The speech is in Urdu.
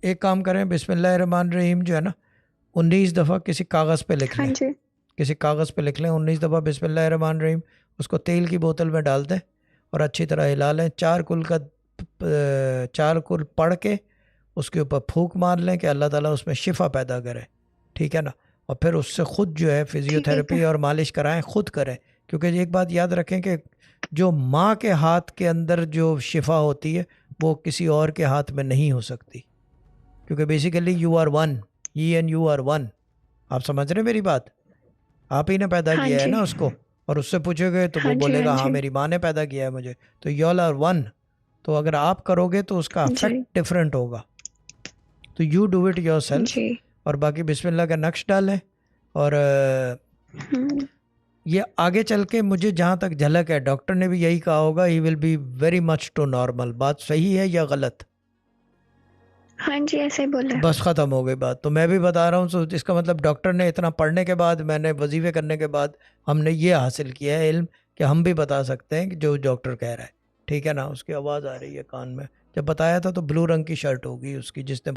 ایک کام کریں، بسم اللہ الرحمن الرحیم جو ہے نا 19 دفعہ کسی کاغذ پہ لکھ ہاں لیں، جی کسی کاغذ پہ لکھ لیں 19 دفعہ بسم اللہ الرحمن الرحیم، اس کو تیل کی بوتل میں ڈال دیں اور اچھی طرح ہلا لیں، 4 کل پڑھ کے اس کے اوپر پھونک مار لیں کہ اللہ تعالیٰ اس میں شفا پیدا کرے، ٹھیک ہے نا، اور پھر اس سے خود جو ہے فزیو ٹھیک ہے تھراپی اور مالش کرائیں، خود کریں، کیونکہ ایک بات یاد رکھیں کہ جو ماں کے ہاتھ کے اندر جو شفا ہوتی ہے وہ کسی اور کے ہاتھ میں نہیں ہو سکتی، کیونکہ basically you are one, he and you are one, آپ سمجھ رہے ہیں میری بات؟ آپ ہی نے پیدا ہاں کیا ہے جی نا اس کو، اور اس سے پوچھو گے تو ہاں وہ جی بولے ہاں گا ہاں جی میری ماں نے پیدا کیا ہے مجھے، تو یو آل آر ون، تو اگر آپ کرو گے تو اس کا جی افیکٹ ڈفرینٹ ہوگا، تو you do it yourself, جی اور باقی بسم اللہ کا نقش ڈالیں، اور ہوں، یہ آگے چل کے مجھے جہاں تک جھلک ہے ڈاکٹر نے بھی یہی کہا ہوگا he will be very much too normal, بات صحیح ہے یا غلط؟ ہاں جی ایسے ہی بولا ہے۔ بس ختم ہو گئی بات، تو میں بھی بتا رہا ہوں، سو اس کا مطلب ڈاکٹر نے اتنا پڑھنے کے بعد، میں نے وظیفے کرنے کے بعد ہم نے یہ حاصل کیا ہے علم کہ ہم بھی بتا سکتے ہیں کہ جو ڈاکٹر کہہ رہا ہے، ٹھیک ہے نا۔ اس کی آواز آ رہی ہے کان میں، جب بتایا تھا تو بلو رنگ کی شرٹ ہوگی اس کی جس نے